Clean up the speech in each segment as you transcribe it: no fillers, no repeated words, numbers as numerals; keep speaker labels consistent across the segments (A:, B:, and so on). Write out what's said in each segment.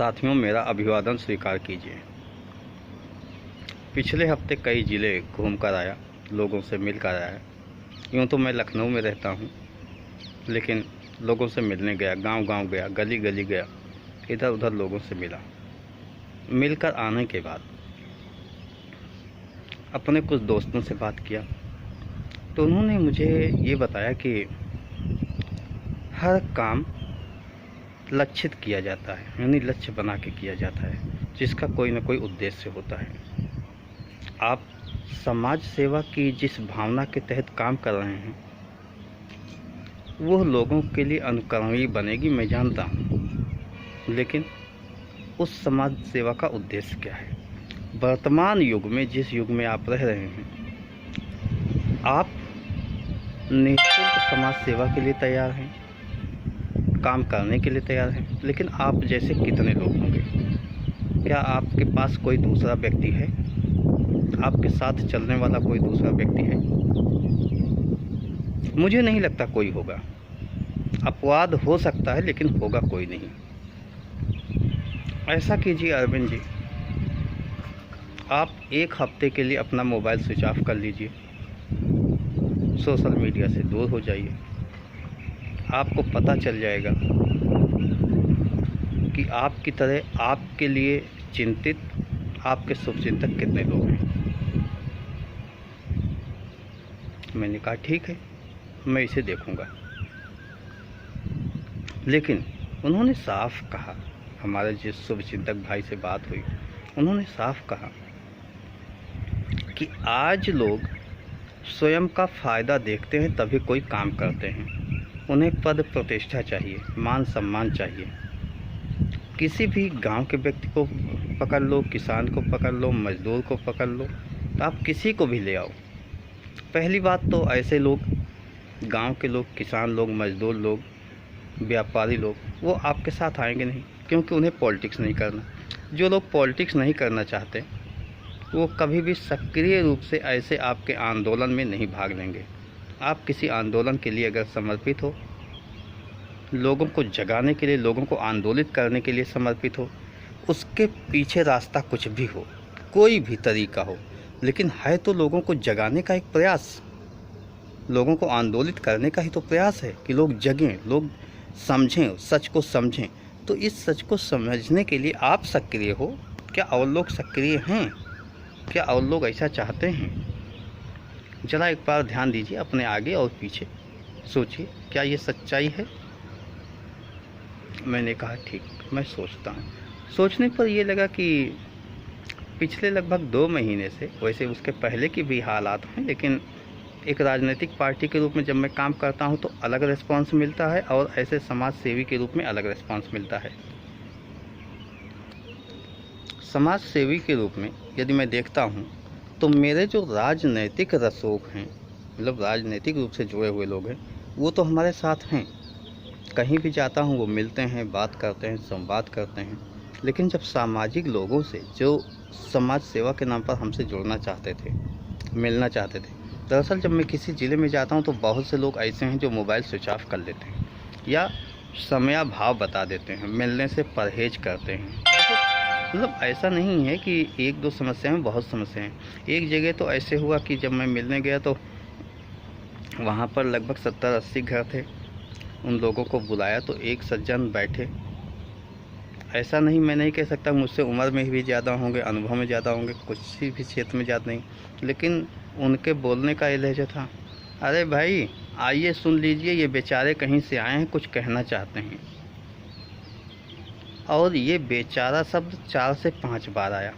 A: साथियों, मेरा अभिवादन स्वीकार कीजिए। पिछले हफ्ते कई ज़िले घूम कर आया, लोगों से मिल कर आया। यूँ तो मैं लखनऊ में रहता हूँ, लेकिन लोगों से मिलने गया, गांव-गांव गया, गली-गली गया, इधर उधर लोगों से मिला। मिलकर आने के बाद अपने कुछ दोस्तों से बात किया, तो उन्होंने मुझे ये बताया कि हर काम लक्षित किया जाता है, यानी लक्ष्य बना के किया जाता है, जिसका कोई न कोई उद्देश्य होता है। आप समाज सेवा की जिस भावना के तहत काम कर रहे हैं, वो लोगों के लिए अनुकरणीय बनेगी, मैं जानता हूँ, लेकिन उस समाज सेवा का उद्देश्य क्या है? वर्तमान युग में, जिस युग में आप रह रहे हैं, आप निःशुल्क समाज सेवा के लिए तैयार हैं, काम करने के लिए तैयार हैं, लेकिन आप जैसे कितने लोग होंगे? क्या आपके पास कोई दूसरा व्यक्ति है? आपके साथ चलने वाला कोई दूसरा व्यक्ति है? मुझे नहीं लगता कोई होगा। अपवाद हो सकता है, लेकिन होगा कोई नहीं। ऐसा कीजिए अरविंद जी, आप एक हफ्ते के लिए अपना मोबाइल स्विच ऑफ कर लीजिए, सोशल मीडिया से दूर हो जाइए। आपको पता चल जाएगा कि आपकी तरह आपके लिए चिंतित, आपके शुभचिंतक कितने लोग हैं। मैंने कहा ठीक है, मैं इसे देखूंगा। लेकिन उन्होंने साफ कहा, हमारे जिस शुभचिंतक भाई से बात हुई, उन्होंने साफ कहा कि आज लोग स्वयं का फ़ायदा देखते हैं, तभी कोई काम करते हैं। उन्हें पद प्रतिष्ठा चाहिए, मान सम्मान चाहिए। किसी भी गांव के व्यक्ति को पकड़ लो, किसान को पकड़ लो, मजदूर को पकड़ लो, तो आप किसी को भी ले आओ। पहली बात तो ऐसे लोग, गांव के लोग, किसान लोग, मजदूर लोग, व्यापारी लोग, वो आपके साथ आएंगे नहीं, क्योंकि उन्हें पॉलिटिक्स नहीं करना। जो लोग पॉलिटिक्स नहीं करना चाहते, वो कभी भी सक्रिय रूप से ऐसे आपके आंदोलन में नहीं भाग लेंगे। आप किसी आंदोलन के लिए अगर समर्पित हो, लोगों को जगाने के लिए, लोगों को आंदोलित करने के लिए समर्पित हो, उसके पीछे रास्ता कुछ भी हो, कोई भी तरीका हो, लेकिन है तो लोगों को जगाने का एक प्रयास, लोगों को आंदोलित करने का ही तो प्रयास है कि लोग जगें, लोग समझें, सच को समझें। तो इस सच को समझने के लिए आप सक्रिय हो। क्या और लोग सक्रिय हैं? क्या और लोग ऐसा चाहते हैं? जरा एक बार ध्यान दीजिए अपने आगे और पीछे, सोचिए, क्या ये सच्चाई है? मैंने कहा ठीक, मैं सोचता हूँ। सोचने पर ये लगा कि पिछले लगभग 2 महीने से, वैसे उसके पहले की भी हालात हैं, लेकिन एक राजनीतिक पार्टी के रूप में जब मैं काम करता हूँ तो अलग रिस्पांस मिलता है, और ऐसे समाज सेवी के रूप में अलग रिस्पांस मिलता है। समाज सेवी के रूप में यदि मैं देखता हूँ, तो मेरे जो राजनैतिक रसूख हैं, मतलब राजनीतिक रूप से जुड़े हुए लोग हैं, वो तो हमारे साथ हैं। कहीं भी जाता हूँ वो मिलते हैं, बात करते हैं, संवाद करते हैं। लेकिन जब सामाजिक लोगों से, जो समाज सेवा के नाम पर हमसे जुड़ना चाहते थे, मिलना चाहते थे, दरअसल जब मैं किसी ज़िले में जाता हूँ तो बहुत से लोग ऐसे हैं जो मोबाइल स्विच ऑफ कर लेते हैं या समयाभाव बता देते हैं, मिलने से परहेज करते हैं। मतलब ऐसा नहीं है कि 1-2 समस्या में, बहुत समस्या हैं। एक जगह तो ऐसे हुआ कि जब मैं मिलने गया तो वहाँ पर लगभग 70-80 घर थे। उन लोगों को बुलाया तो एक सज्जन बैठे, ऐसा नहीं, मैं नहीं कह सकता मुझसे उम्र में भी ज़्यादा होंगे, अनुभव में ज़्यादा होंगे, किसी भी क्षेत्र में ज़्यादा नहीं, लेकिन उनके बोलने का ये लहजा था, अरे भाई आइए सुन लीजिए, ये बेचारे कहीं से आए हैं, कुछ कहना चाहते हैं। और ये बेचारा शब्द 4 से 5 बार आया,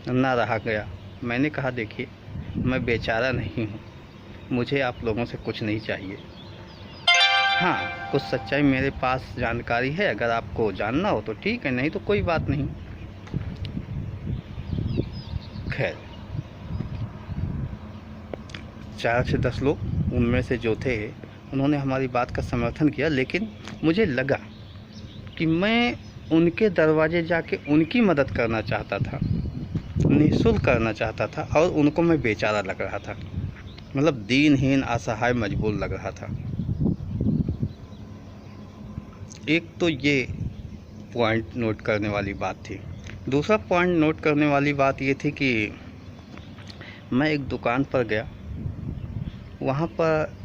A: ना रहा गया। मैंने कहा देखिए, मैं बेचारा नहीं हूँ, मुझे आप लोगों से कुछ नहीं चाहिए। हाँ, कुछ सच्चाई मेरे पास जानकारी है, अगर आपको जानना हो तो ठीक है, नहीं तो कोई बात नहीं। खैर, 4 से 10 लोग उनमें से जो थे, उन्होंने हमारी बात का समर्थन किया, लेकिन मुझे लगा कि मैं उनके दरवाजे जाके उनकी मदद करना चाहता था, निःशुल्क करना चाहता था, और उनको मैं बेचारा लग रहा था, मतलब दीनहीन, असहाय, मजबूर लग रहा था। एक तो ये पॉइंट नोट करने वाली बात थी। दूसरा पॉइंट नोट करने वाली बात ये थी कि मैं एक दुकान पर गया, वहाँ पर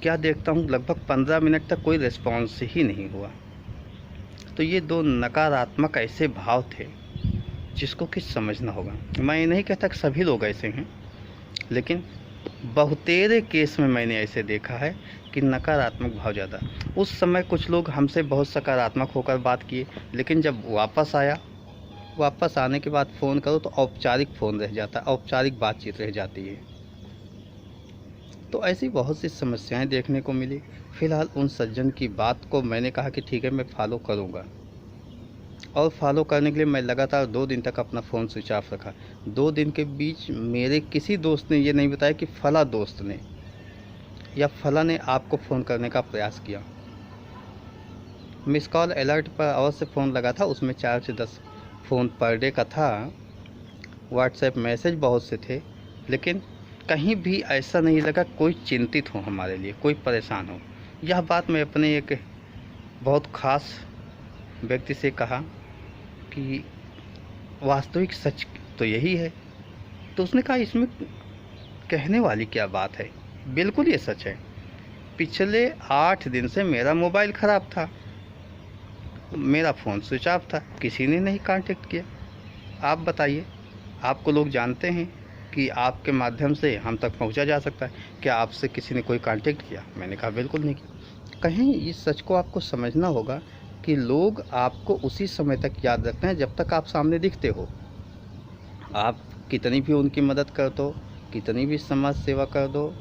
A: क्या देखता हूँ लगभग 15 मिनट तक कोई रिस्पॉन्स ही नहीं हुआ। तो ये दो नकारात्मक ऐसे भाव थे जिसको कि समझना होगा। मैं ये नहीं कहता कि सभी लोग ऐसे हैं, लेकिन बहुतेरे केस में मैंने ऐसे देखा है कि नकारात्मक भाव ज़्यादा। उस समय कुछ लोग हमसे बहुत सकारात्मक होकर बात किए, लेकिन जब वापस आने के बाद फ़ोन करो तो औपचारिक फ़ोन रह जाता है, औपचारिक बातचीत रह जाती है। तो ऐसी बहुत सी समस्याएं देखने को मिली। फ़िलहाल उन सज्जन की बात को मैंने कहा कि ठीक है, मैं फॉलो करूंगा, और फॉलो करने के लिए मैं लगातार 2 दिन तक अपना फ़ोन स्विच ऑफ रखा। 2 दिन के बीच मेरे किसी दोस्त ने ये नहीं बताया कि फला दोस्त ने या फला ने आपको फ़ोन करने का प्रयास किया। मिस कॉल अलर्ट पर अवश्य फ़ोन लगा था, उसमें 4 से 10 फ़ोन पर डे का था। व्हाट्सएप मैसेज बहुत से थे, लेकिन कहीं भी ऐसा नहीं लगा कोई चिंतित हो हमारे लिए, कोई परेशान हो। यह बात मैं अपने एक बहुत ख़ास व्यक्ति से कहा कि वास्तविक सच तो यही है। तो उसने कहा इसमें कहने वाली क्या बात है, बिल्कुल ये सच है। पिछले 8 दिन से मेरा मोबाइल ख़राब था, मेरा फ़ोन स्विच ऑफ था, किसी ने नहीं कांटेक्ट किया। आप बताइए, आपको लोग जानते हैं कि आपके माध्यम से हम तक पहुंचा जा सकता है, क्या आपसे किसी ने कोई कांटेक्ट किया? मैंने कहा बिल्कुल नहीं किया। कहीं इस सच को आपको समझना होगा कि लोग आपको उसी समय तक याद रखते हैं जब तक आप सामने दिखते हो। आप कितनी भी उनकी मदद कर दो, कितनी भी समाज सेवा कर दो,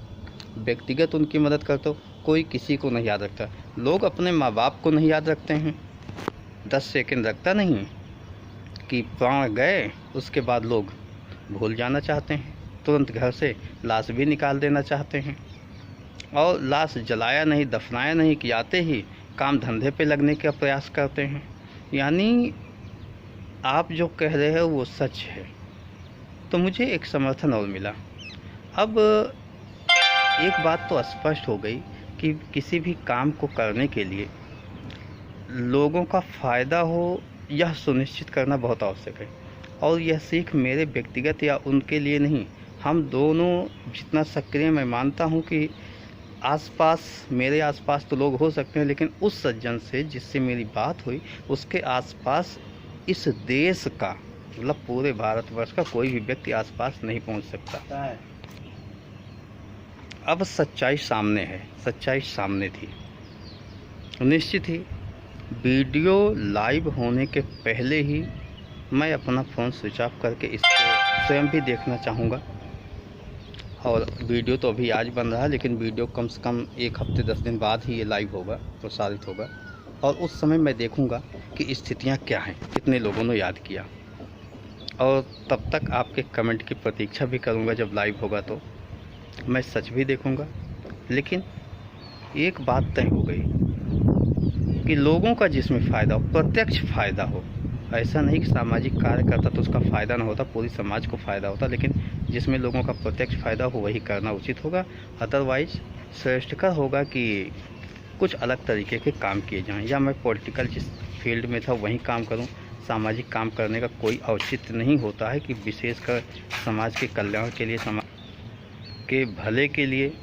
A: व्यक्तिगत उनकी मदद कर दो, कोई किसी को नहीं याद रखता। लोग अपने माँ बाप को नहीं याद रखते हैं, 10 सेकंड रखता नहीं कि प्राण गए, उसके बाद लोग भूल जाना चाहते हैं, तुरंत घर से लाश भी निकाल देना चाहते हैं, और लाश जलाया नहीं, दफनाया नहीं कि आते ही काम धंधे पे लगने का प्रयास करते हैं। यानी आप जो कह रहे हो वो सच है। तो मुझे एक समर्थन और मिला। अब एक बात तो स्पष्ट हो गई कि किसी भी काम को करने के लिए लोगों का फ़ायदा हो, यह सुनिश्चित करना बहुत आवश्यक है। और यह सीख मेरे व्यक्तिगत या उनके लिए नहीं, हम दोनों जितना सक्रिय, मैं मानता हूँ कि मेरे आसपास तो लोग हो सकते हैं, लेकिन उस सज्जन से जिससे मेरी बात हुई, उसके आसपास इस देश का, मतलब पूरे भारतवर्ष का कोई भी व्यक्ति आसपास नहीं पहुंच सकता। अब सच्चाई सामने है, सच्चाई सामने थी। निश्चित ही वीडियो लाइव होने के पहले ही मैं अपना फ़ोन स्विच ऑफ करके इसको स्वयं भी देखना चाहूँगा। और वीडियो तो अभी आज बन रहा है, लेकिन वीडियो कम से कम 1 हफ्ते 10 दिन बाद ही ये लाइव होगा, प्रसारित होगा। और उस समय मैं देखूँगा कि स्थितियाँ क्या हैं, कितने लोगों ने याद किया। और तब तक आपके कमेंट की प्रतीक्षा भी करूँगा। जब लाइव होगा तो मैं सच भी देखूँगा। लेकिन एक बात तय हो गई कि लोगों का जिसमें फ़ायदा हो, प्रत्यक्ष फ़ायदा हो। ऐसा नहीं कि सामाजिक कार्य करता तो उसका फ़ायदा ना होता, पूरी समाज को फ़ायदा होता, लेकिन जिसमें लोगों का प्रत्यक्ष फ़ायदा हो वही करना उचित होगा। अदरवाइज़ श्रेष्ठकर होगा कि कुछ अलग तरीके के काम किए जाएं, या मैं पॉलिटिकल जिस फील्ड में था वहीं काम करूं। सामाजिक काम करने का कोई औचित्य नहीं होता है कि विशेषकर समाज के कल्याण के लिए, समाज के भले के लिए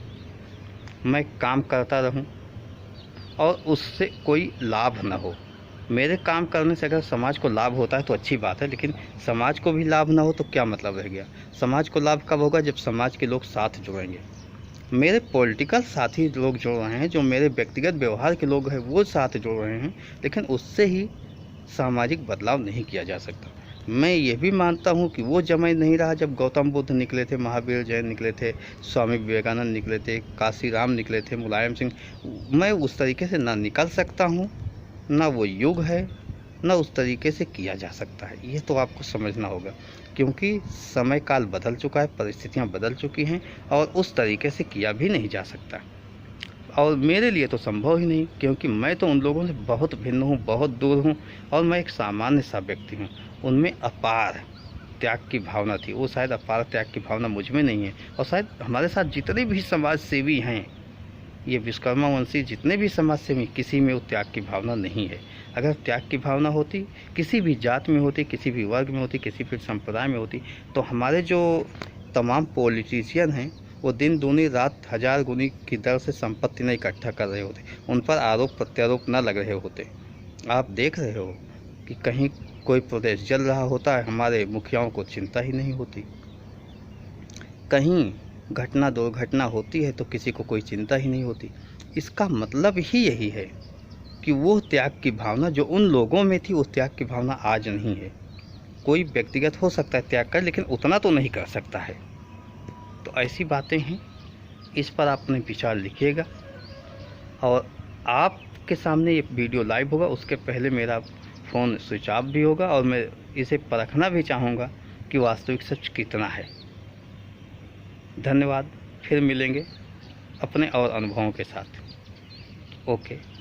A: मैं काम करता रहूं और उससे कोई लाभ न हो। मेरे काम करने से अगर समाज को लाभ होता है तो अच्छी बात है, लेकिन समाज को भी लाभ ना हो तो क्या मतलब रह गया। समाज को लाभ कब होगा? जब समाज के लोग साथ जुड़ेंगे। मेरे पॉलिटिकल साथी लोग जुड़ रहे हैं, जो मेरे व्यक्तिगत व्यवहार के लोग हैं वो साथ जुड़ रहे हैं, लेकिन उससे ही सामाजिक बदलाव नहीं किया जा सकता। मैं ये भी मानता हूँ कि वो समय नहीं रहा जब गौतम बुद्ध निकले थे, महावीर जैन निकले थे, स्वामी विवेकानंद निकले थे, काशी राम निकले थे, मुलायम सिंह। मैं उस तरीके से ना निकल सकता हूँ, ना वो युग है, ना उस तरीके से किया जा सकता है। ये तो आपको समझना होगा, क्योंकि समय काल बदल चुका है, परिस्थितियाँ बदल चुकी हैं, और उस तरीके से किया भी नहीं जा सकता। और मेरे लिए तो संभव ही नहीं, क्योंकि मैं तो उन लोगों से बहुत भिन्न हूँ, बहुत दूर हूँ, और मैं एक सामान्य सा व्यक्ति हूँ। उनमें अपार त्याग की भावना थी, वो शायद अपार त्याग की भावना मुझ में नहीं है। और शायद हमारे साथ जितने भी समाज सेवी हैं ये विश्वकर्मा वंशी जितने भी समाज सेवी, किसी में वो त्याग की भावना नहीं है। अगर त्याग की भावना होती, किसी भी जात में होती, किसी भी वर्ग में होती, किसी भी संप्रदाय में होती, तो हमारे जो तमाम पॉलिटिशियन हैं वो दिन दूनी रात हजार गुनी की दर से संपत्ति नहीं इकट्ठा कर रहे होते, उन पर आरोप प्रत्यारोप न लग रहे होते। आप देख रहे हो कि कहीं कोई प्रदेश जल रहा होता है, हमारे मुखियाओं को चिंता ही नहीं होती। कहीं घटना दुर्घटना होती है तो किसी को कोई चिंता ही नहीं होती। इसका मतलब ही यही है कि वो त्याग की भावना जो उन लोगों में थी, उस त्याग की भावना आज नहीं है। कोई व्यक्तिगत हो सकता है त्याग कर, लेकिन उतना तो नहीं कर सकता है। तो ऐसी बातें हैं, इस पर आप अपने विचार लिखिएगा। और आपके सामने ये वीडियो लाइव होगा, उसके पहले मेरा फ़ोन स्विच ऑफ भी होगा और मैं इसे परखना भी चाहूँगा कि वास्तविक सच कितना है। धन्यवाद, फिर मिलेंगे अपने और अनुभवों के साथ। ओके।